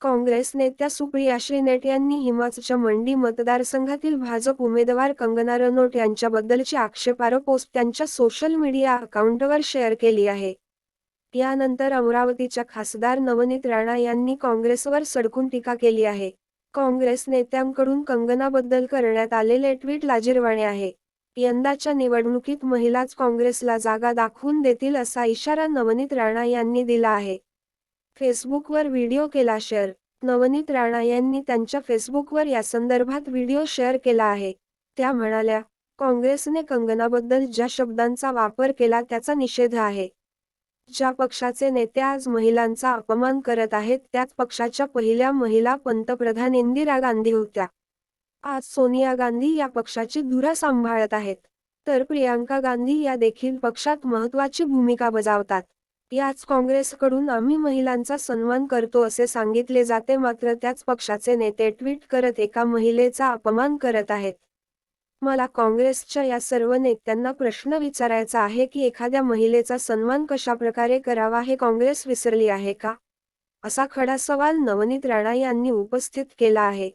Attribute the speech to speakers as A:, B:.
A: काँग्रेस नेत्या सुप्रिया श्रीनेट यांनी हिमाचलच्या मंडी मतदारसंघातील भाजप उमेदवार कंगना रनौत यांच्याबद्दलची आक्षेपार्ह पोस्ट त्यांच्या सोशल मीडिया अकाउंटवर शेअर केली आहे. यानंतर अमरावतीच्या खासदार नवनीत राणा यांनी काँग्रेसवर सडकून टीका केली आहे. काँग्रेस नेत्यांकडून कंगनाबद्दल करण्यात आलेले ट्विट लाजिरवाणे आहे. यंदाच्या निवडणुकीत महिलाच काँग्रेसला जागा दाखवून देतील असा इशारा नवनीत राणा यांनी दिला आहे. फेसबुकवर व्हिडिओ केला शेअर. नवनीत राणा यांनी त्यांच्या फेसबुकवर यासंदर्भात व्हिडिओ शेअर केला आहे. त्या म्हणाल्या, काँग्रेसने कंगनाबद्दल ज्या शब्दांचा वापर केला त्याचा निषेध आहे. ज्या पक्षाचे नेते आज महिलांचा अपमान करत आहेत त्याच पक्षाच्या पहिल्या महिला पंतप्रधान इंदिरा गांधी होत्या. आज सोनिया गांधी या पक्षाची धुरा सांभाळत आहेत. तर प्रियांका गांधी या देखील पक्षात महत्त्वाची भूमिका बजावतात. याच काँग्रेसकडून आम्ही महिलांचा सन्मान करतो असे सांगितले जाते, मात्र त्याच पक्षाचे नेते ट्विट करत एका महिलेचा अपमान करत आहेत. मला काँग्रेसच्या या सर्व नेत्यांना प्रश्न विचारायचा आहे की एखाद्या महिलेचा सन्मान कशाप्रकारे करावा हे काँग्रेस विसरली आहे का? असा खडा सवाल नवनीत राणा यांनी उपस्थित केला आहे.